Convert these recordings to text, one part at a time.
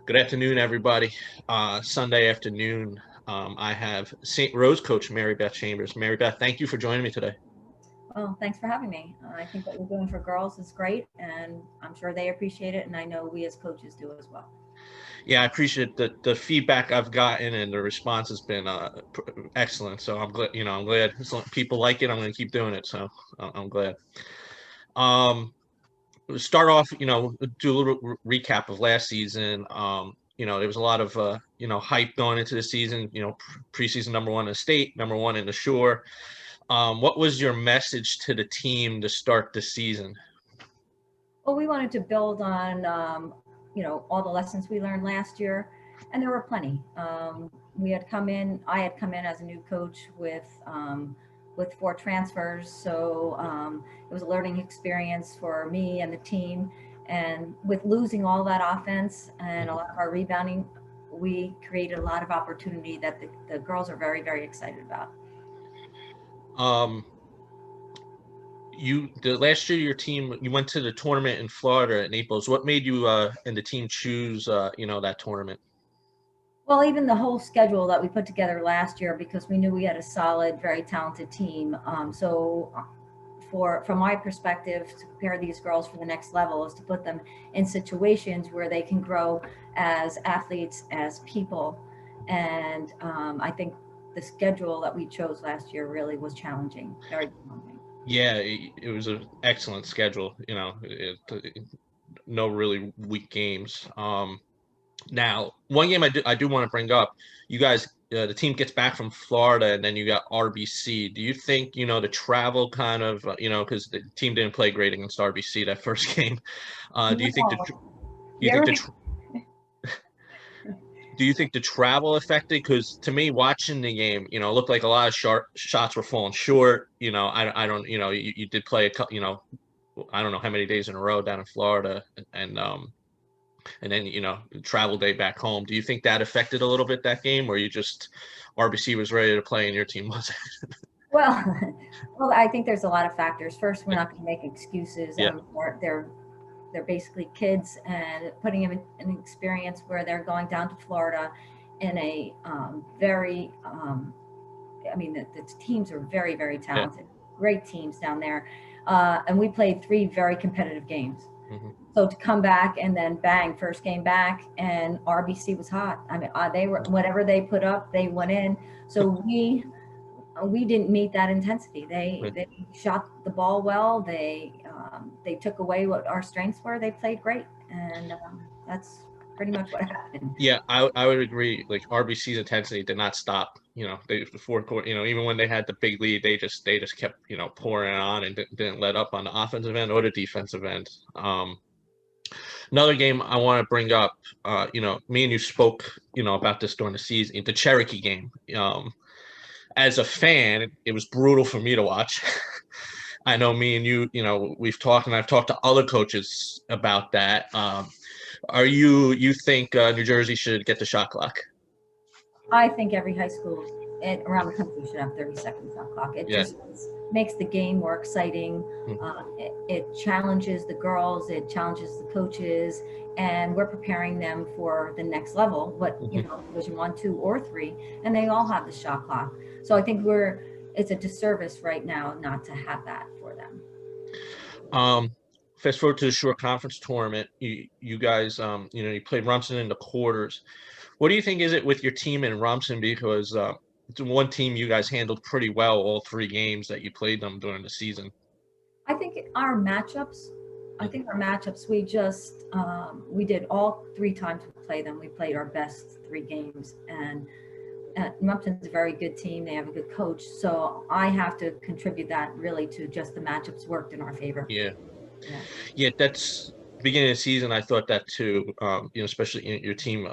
Good afternoon, everybody. Sunday afternoon, I have St. Rose coach Mary Beth Chambers. Mary Beth, thank you for joining me today. Well, thanks for having me. I think what you're doing for girls is great, and I'm sure they appreciate it, and I know we as coaches do as well. Yeah, I appreciate the feedback I've gotten, and the response has been excellent. So I'm glad, I'm glad people like it. I'm going to keep doing it. So I'm glad. Um, Start off, do a little recap of last season. There was a lot of hype going into the season. Preseason number one in the state, number one in the shore. What was your message to the team to start the season? Well, we wanted to build on, all the lessons we learned last year, and there were plenty. I had come in as a new coach with four transfers, so it was a learning experience for me and the team. And with losing all that offense and a lot of our rebounding, we created a lot of opportunity that the girls are very, very excited about. Um, the last year your team you went to the tournament in Florida at Naples. What made you and the team choose that tournament? Well, even the whole schedule that we put together last year, because we knew we had a solid, very talented team. From my perspective, to prepare these girls for the next level is to put them in situations where they can grow as athletes, as people. And I think the schedule that we chose last year really was challenging, very challenging. Yeah, it was an excellent schedule. No really weak games. Now, one game I do want to bring up, you guys, the team gets back from Florida, and then you got RBC. Do you think, the travel kind of, because the team didn't play great against RBC that first game. Do you think No, you you think ever the do you think the travel affected? Because to me, watching the game, it looked like a lot of shots were falling short. I don't, you did play a couple, I don't know how many days in a row down in Florida, and then travel day back home. Do you think that affected a little bit that game, or you just RBC was ready to play and your team wasn't? well, well, I think there's a lot of factors. First, we're Yeah, not going to make excuses. yeah, They're basically kids, and putting them in an experience where they're going down to Florida in a very I mean, the teams are very, very yeah. talented, great teams down there. And we played three very competitive games. Hmm. So to come back and then bang, first game back, and RBC was hot. I mean, they were, whatever they put up, they went in. So we didn't meet that intensity. They shot the ball well. They took away what our strengths were. They played great, and that's pretty much what happened. Yeah, I would agree. Like RBC's intensity did not stop. The fourth quarter. Even when they had the big lead, they just kept pouring it on and didn't let up on the offensive end or the defensive end. Another game I want to bring up. Me and you spoke about this during the season, the Cherokee game. As a fan, it was brutal for me to watch. I know me and we've talked, and I've talked to other coaches about that. You think New Jersey should get the shot clock? I think every high school around the country should have 30 seconds on clock. It Yeah. just makes the game more exciting. Mhm. It challenges the girls, it challenges the coaches, and we're preparing them for the next level, what, Mhm. Division one, two, or three, and they all have the shot clock. So I think it's a disservice right now not to have that for them. Um, Fast forward to the Shore Conference tournament. You guys, you played Rumson in the quarters. What do you think is it with your team in Rumson? Because it's one team you guys handled pretty well all three games that you played them during the season. I think our matchups. I think our matchups. We did all three times we played them. We played our best three games, and Mumpton's a very good team. They have a good coach, so I have to contribute that really to just the matchups worked in our favor. Yeah, Yeah. yeah. That's beginning of the season. I thought that too. Especially your team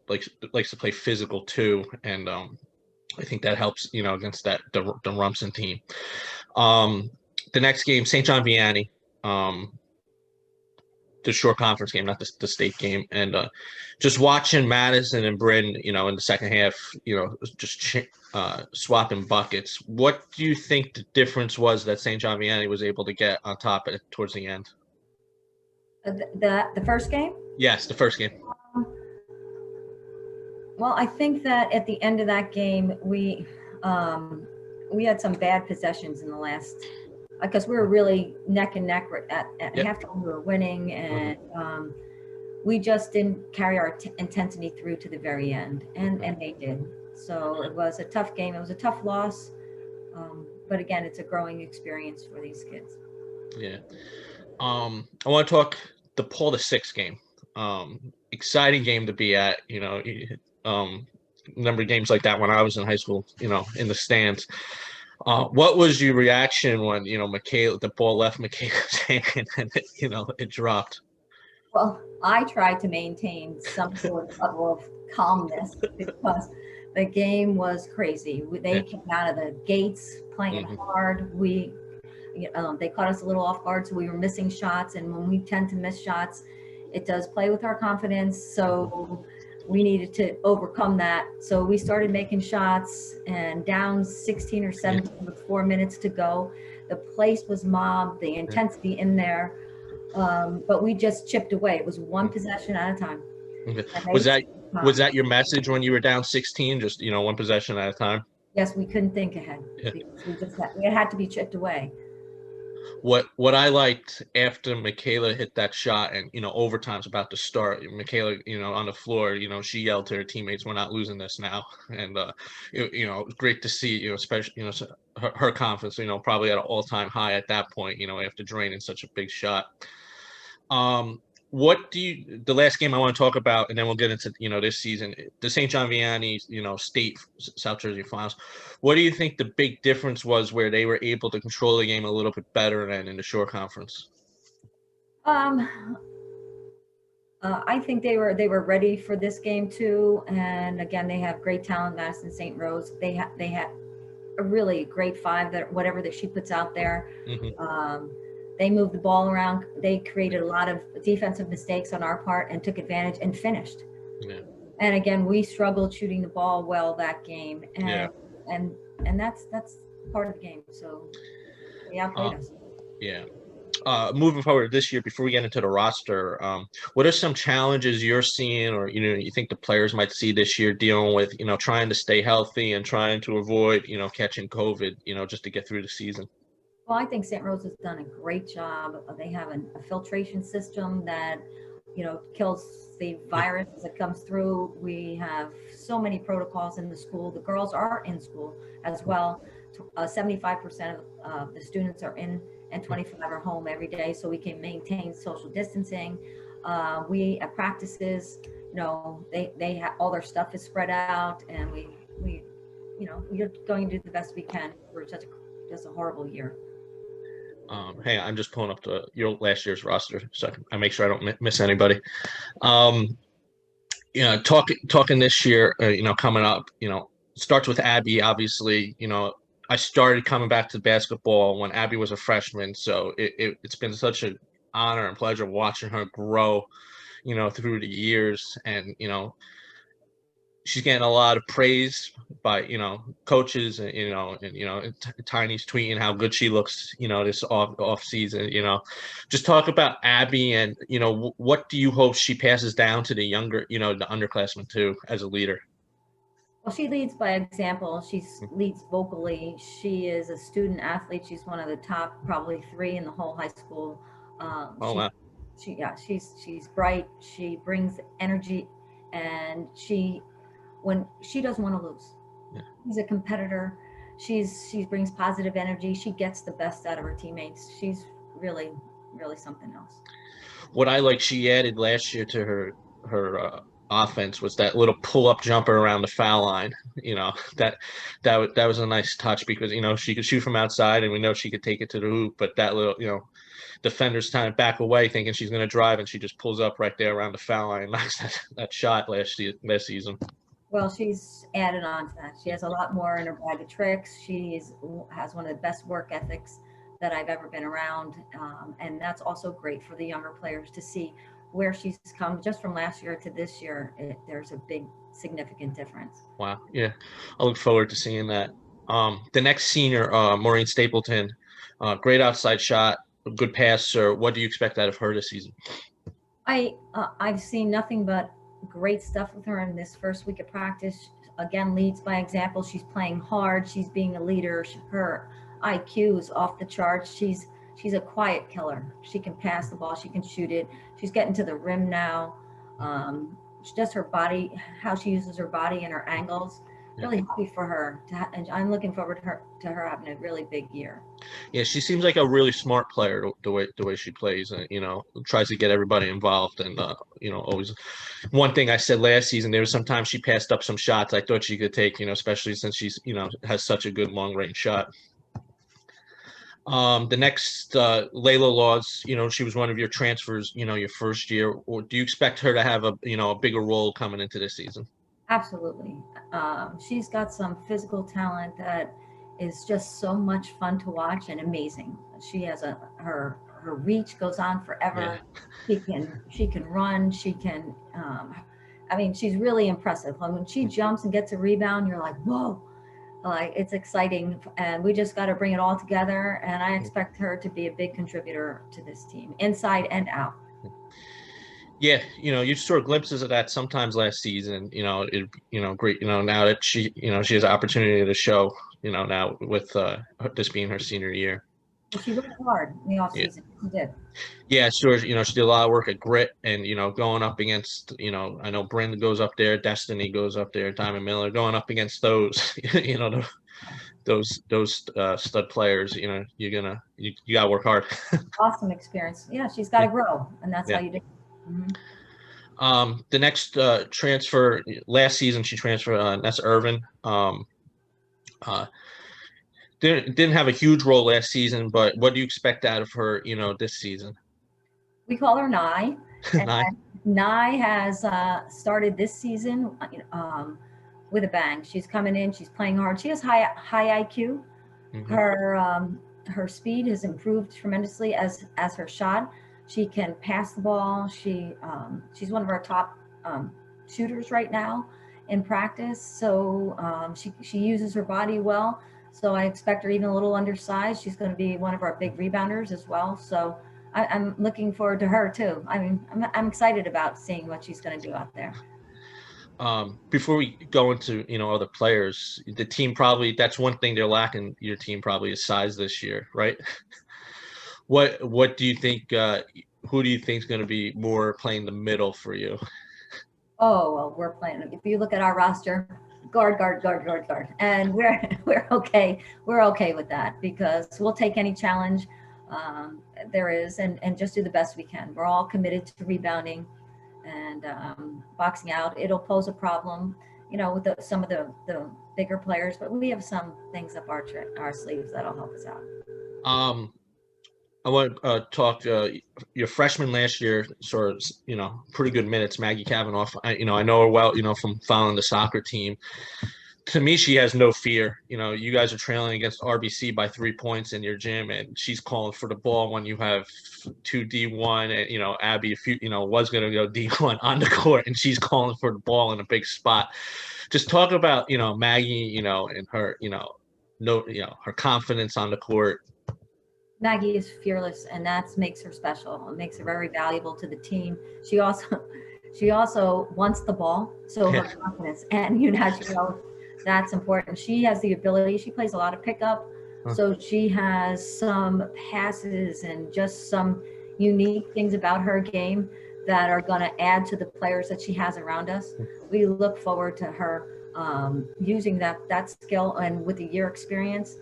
likes to play physical too, and I think that helps. Against the Rumson team. Um, the next game, St. John Vianney. Um, the short conference game, not the state game, and just watching Madison and Bryn, in the second half, just swapping buckets. What do you think the difference was that St. John Vianney was able to get on top towards the end? The first game. Yes, the first game. Well, I think that at the end of that game, we had some bad possessions in the last, because we were really neck and neck at Yep. halftime. We were winning, Mhm. and we just didn't carry our intensity through to the very end, and they did. So it was a tough game. It was a tough loss, but again, it's a growing experience for these kids. Yeah. I want to talk the Paul VI game. Exciting game to be at. Number of games like that when I was in high school. In the stands. What was your reaction when the ball left Michaela's hand and it dropped? Well, I tried to maintain some sort of level of calmness because the game was crazy. They Yeah. came out of the gates playing Hmm. hard. They caught us a little off guard, so we were missing shots. And when we tend to miss shots, it does play with our confidence. So we needed to overcome that. So we started making shots, and down 16 or Yeah. 17 with 4 minutes to go. The place was mobbed, the Yeah. intensity in there. But we just chipped away. It was one possession at a time. Okay. And Was they that was that your message when you were down 16? Just one possession at a time. Yes, we couldn't think ahead Yeah. because it had to be chipped away. What I liked after Michaela hit that shot and overtime's about to start, Michaela on the floor, she yelled to her teammates, "We're not losing this now." And it was great to see, especially her confidence, probably at an all-time high at that point, after draining such a big shot. What do you the last game I want to talk about, and then we'll get into this season, the St. John Vianney State South Jersey Finals. What do you think the big difference was where they were able to control the game a little bit better than in the Shore Conference? Um, I think they were ready for this game too. And again, they have great talent. Madison St. Rose. They had a really great five, that whatever that she puts out there. Hmm. They moved the ball around. They created a lot of defensive mistakes on our part and took advantage and finished. Yeah. And again, we struggled shooting the ball well that game, Yeah. and that's part of the game. So they outplayed us. Yeah. Moving forward this year, before we get into the roster, what are some challenges you're seeing, or you think the players might see this year dealing with, trying to stay healthy and trying to avoid, catching COVID, just to get through the season? Well, I think St. Rose has done a great job. They have a filtration system that, kills the virus as it comes through. We have so many protocols in the school. The girls are in school as well. 75% of the students are in, and 25 are home every day, so we can maintain social distancing. We at practices, they have all their stuff is spread out, and we're going to do the best we can for just a horrible year. Hey, I'm just pulling up your last year's roster so I make sure I don't miss anybody. Um, talking this year, coming up, starts with Abby. Obviously, I started coming back to basketball when Abby was a freshman, so it's been such an honor and pleasure watching her grow, through the years, and she's getting a lot of praise by coaches, and Tiny's tweeting how good she looks this off season. Just talk about Abby, and what do you hope she passes down to the younger, the underclassmen too, as a leader? Well, she leads by example. She leads vocally. She is a student athlete. She's one of the top, probably three in the whole high school. Oh wow. She's bright. She brings energy, and when she doesn't want to lose. Yeah. She's a competitor. She brings positive energy. She gets the best out of her teammates. She's really, really something else. What I like, she added last year to her offense was that little pull-up jumper around the foul line. That was a nice touch because she could shoot from outside, and we know she could take it to the hoop. But that little defenders kind of back away thinking she's going to drive, and she just pulls up right there around the foul line and knocks that shot last season. Well, she's added on to that. She has a lot more in her bag of tricks. Has one of the best work ethics that I've ever been around. And that's also great for the younger players to see where she's come just from last year to this year. There's a big, significant difference. Wow. Yeah. I look forward to seeing that. The next senior, Maureen Stapleton, great outside shot, good passer. What do you expect out of her this season? I've seen nothing but great stuff with her in this first week of practice. Again, leads by example. She's playing hard. She's being a leader. Her IQ is off the charts. She's a quiet killer. She can pass the ball. She can shoot it. She's getting to the rim now. Just her body, how she uses her body and her angles. Really happy for her, and I'm looking forward to her having a really big year. Yeah, she seems like a really smart player the way she plays, and tries to get everybody involved, and always. One thing I said last season, there was sometimes she passed up some shots I thought she could take, especially since she's has such a good long range shot. The next Layla Laws, she was one of your transfers, your first year. Or do you expect her to have a bigger role coming into this season? Absolutely. She's got some physical talent that is just so much fun to watch and amazing. She has her reach goes on forever. Yeah. She can run. She can. I mean, she's really impressive. When she jumps and gets a rebound, you're like, whoa. Like, it's exciting, and we just got to bring it all together. And I expect her to be a big contributor to this team, inside and out. Yeah, you saw glimpses of that sometimes last season. Great. Now that she has an opportunity to show. Now with this being her senior year. She worked hard in the off season. She did. Yeah, sure. She did a lot of work at Grit, and going up against, I know Brandon goes up there, Destiny goes up there, Diamond Miller, going up against those, those stud players. You gotta work hard. Awesome experience. Yeah, she's got to grow, and that's how you do it. Mm-hmm. The next transfer last season, she transferred. That's Irvin. Didn't have a huge role last season, but what do you expect out of her, this season? We call her Nye. Nye. Nye has started this season with a bang. She's coming in. She's playing hard. She has high IQ. Mm-hmm. Her speed has improved tremendously as her shot. She can pass the ball. She's one of our top shooters right now in practice. So she uses her body well. So I expect her even a little undersized. She's going to be one of our big rebounders as well. So I'm looking forward to her too. I mean, I'm excited about seeing what she's going to do out there. Before we go into other players, the team that's one thing they're lacking. Your team probably is size this year, right? What do you think? Who do you think is going to be more playing the middle for you? Oh, well, we're playing. If you look at our roster, guard, and we're okay. We're okay with that because we'll take any challenge there is and just do the best we can. We're all committed to rebounding and boxing out. It'll pose a problem, with some of the bigger players, but we have some things up our sleeves that'll help us out. I want to talk your freshman last year, sort of, pretty good minutes. Maggie Kavanaugh, I know her well, from following the soccer team. To me, she has no fear. You guys are trailing against RBC by 3 points in your gym, and she's calling for the ball when you have 2 D1, and Abby, if was going to go D1 on the court, and she's calling for the ball in a big spot. Just talk about Maggie, and her her confidence on the court. Maggie is fearless, and that makes her special. It makes her very valuable to the team. She also wants the ball, so her confidence, and that's important. She has the ability. She plays a lot of pickup, so she has some passes and just some unique things about her game that are going to add to the players that she has around us. We look forward to her using that skill, and with the year experience.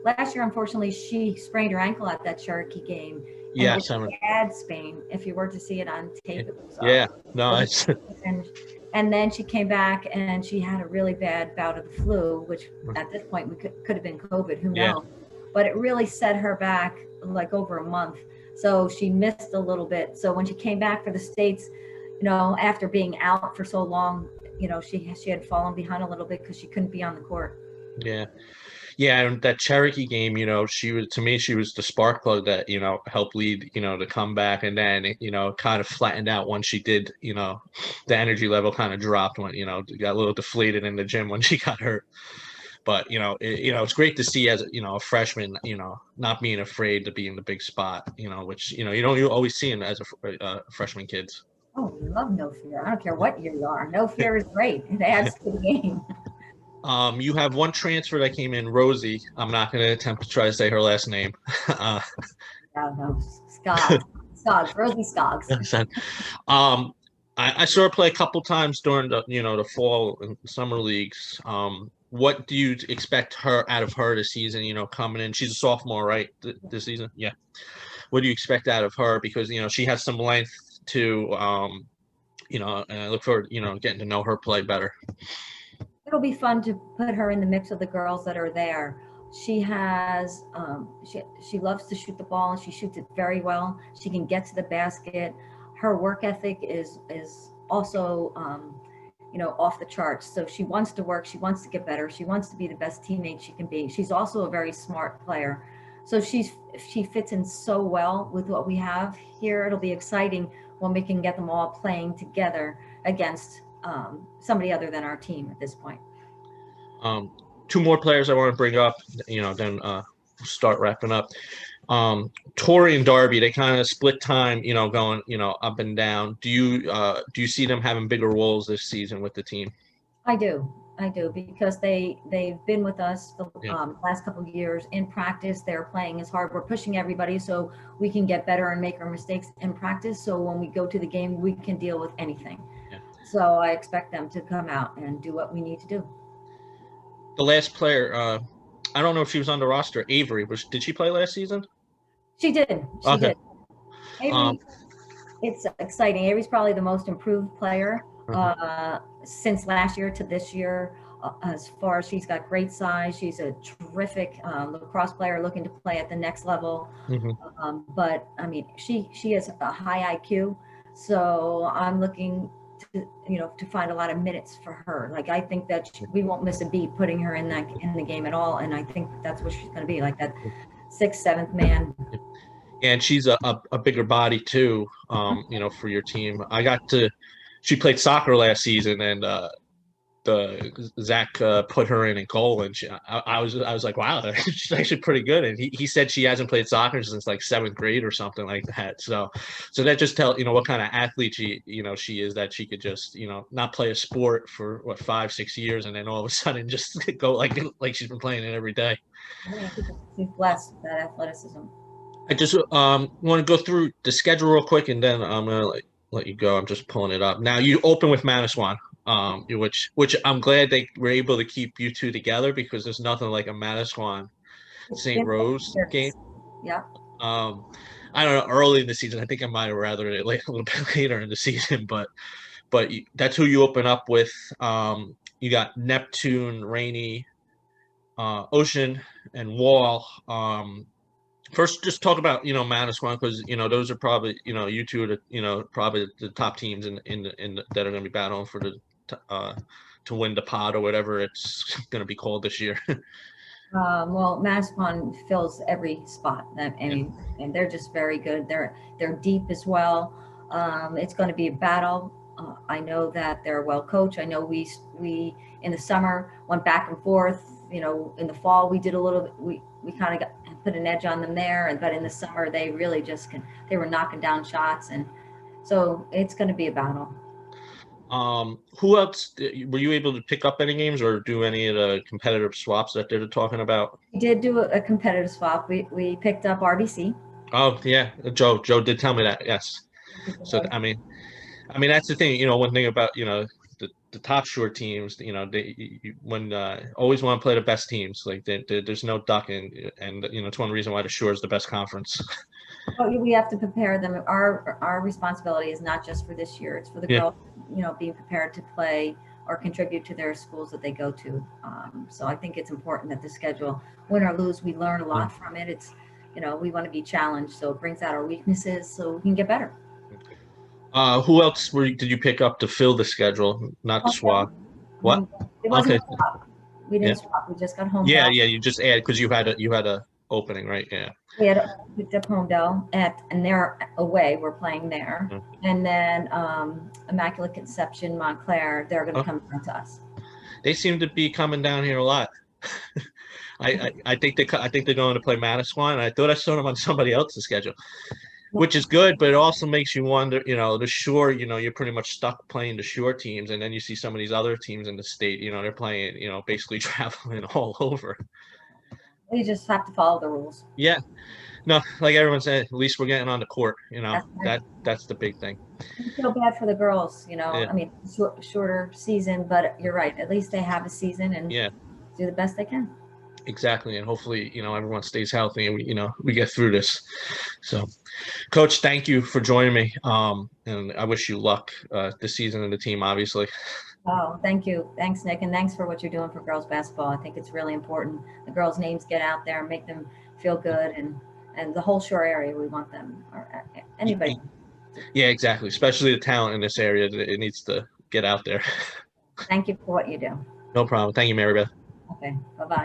Last year, unfortunately, she sprained her ankle at that Cherokee game. Yeah, bad Spain. If you were to see it on tape, it was nice. And then she came back and she had a really bad bout of the flu, which at this point could have been COVID. Who knows? But it really set her back like over a month. So she missed a little bit. So when she came back for the States, after being out for so long, she had fallen behind a little bit because she couldn't be on the court. Yeah, and that Cherokee game, she was the spark plug that, helped lead, the comeback. And then, kind of flattened out once she did, the energy level kind of dropped when, got a little deflated in the gym when she got hurt. But, it's great to see as, a freshman, not being afraid to be in the big spot, which, you don't always see as a freshman kids. Oh, we love No Fear. I don't care what year you are. No Fear is great. It adds to the game. You have one transfer that came in, Rosie. I'm not going to attempt to try to say her last name. No, no, Skoggs. Skoggs, Rosie Skoggs. um, I saw her play a couple times during the the fall and summer leagues. What do you expect her out of her this season? Coming in, she's a sophomore, right? This season, yeah. What do you expect out of her? Because she has some length to. And I look forward, getting to know her play better. It'll be fun to put her in the mix of the girls that are there. She has she loves to shoot the ball and she shoots it very well. She can get to the basket. Her work ethic is also off the charts. So she wants to work. She wants to get better. She wants to be the best teammate she can be. She's also a very smart player. So she fits in so well with what we have here. It'll be exciting when we can get them all playing together against somebody other than our team at this point. Two more players I want to bring up, then start wrapping up. Tori and Darby, they kind of split time, going, up and down. Do you see them having bigger roles this season with the team? I do, because they've been with us the Yeah. Last couple of years in practice. They're playing as hard. We're pushing everybody so we can get better and make our mistakes in practice. So when we go to the game, we can deal with anything. Yeah. So I expect them to come out and do what we need to do. The last player, I don't know if she was on the roster. Avery, did she play last season? She did. She Okay. did. Avery, it's exciting. Avery's probably the most improved player since last year to this year. As far as she's got great size, she's a terrific lacrosse player looking to play at the next level. But I mean, she has a high IQ, so I'm looking to find a lot of minutes for her. Like I think that we won't miss a beat putting her in the game at all, and I think that's what she's going to be, like that 6th, 7th man. And she's a bigger body too, for your team. She played soccer last season, and Zach put her in goal, and I was like, wow, she's actually pretty good. And he said she hasn't played soccer since like 7th grade or something like that. So that just tells what kind of athlete she is, that she could just not play a sport for 5-6 years and then all of a sudden just go like she's been playing it every day. She's blessed with that athleticism. I just want to go through the schedule real quick, and then I'm gonna let you go. I'm just pulling it up now. You open with Manasquan, which I'm glad they were able to keep you two together, because there's nothing like a Manasquan St. Rose game. Yeah. I don't know. Early in the season, I think I might have rather it a little bit later in the season, but that's who you open up with. You got Neptune, Rainy, Ocean, and Wall. First, just talk about Manasquan, because those are probably you two are probably the top teams in that are going to be battling for the to win the pod or whatever it's going to be called this year. Well, Manasquan fills every spot. And they're just very good. They're deep as well. It's going to be a battle. I know that they're well coached. I know we in the summer went back and forth. In the fall we did a little bit. We kind of put an edge on them there, but in the summer they really they were knocking down shots, and so it's going to be a battle. Who else were you able to pick up any games or do any of the competitive swaps that they're talking about? We did do a competitive swap. We picked up RBC. Oh yeah, Joe did tell me that. Yes. So I mean that's the thing. One thing about the top short teams, when always want to play the best teams. Like there's no ducking, and it's one reason why the Shore is the best conference. Oh, we have to prepare them. Our responsibility is not just for this year; it's for the girls. Being prepared to play or contribute to their schools that they go to. So I think it's important that the schedule, win or lose, we learn a lot from it. It's we want to be challenged, so it brings out our weaknesses, so we can get better. Who else did you pick up to fill the schedule, not swap? What? It wasn't swap. We didn't swap. We just got home. Yeah, you just add because you had a opening, right? Yeah. We had picked up Homedale and they're away. We're playing there, and then Immaculate Conception, Montclair. They're going to come down to us. They seem to be coming down here a lot. I think they're going to play Manasquan. I thought I saw them on somebody else's schedule. which is good, but it also makes you wonder, the shore, you're pretty much stuck playing the shore teams, and then you see some of these other teams in the state, they're playing, basically traveling all over. You just have to follow the rules. Yeah, no, like everyone said, at least we're getting on the court, That's right. that's the big thing. I feel bad for the girls, Yeah, I mean, shorter season, but you're right. At least they have a season and yeah, do the best they can. exactly, and hopefully, everyone stays healthy and we get through this. So, Coach, thank you for joining me. And I wish you luck this season and the team, obviously. Oh, thank you. Thanks, Nick. And thanks for what you're doing for girls basketball. I think it's really important. The girls' names get out there and make them feel good. And the whole shore area, we want them, or anybody. Yeah, exactly. Especially the talent in this area, it needs to get out there. Thank you for what you do. No problem. Thank you, Mary Beth. Okay, bye-bye.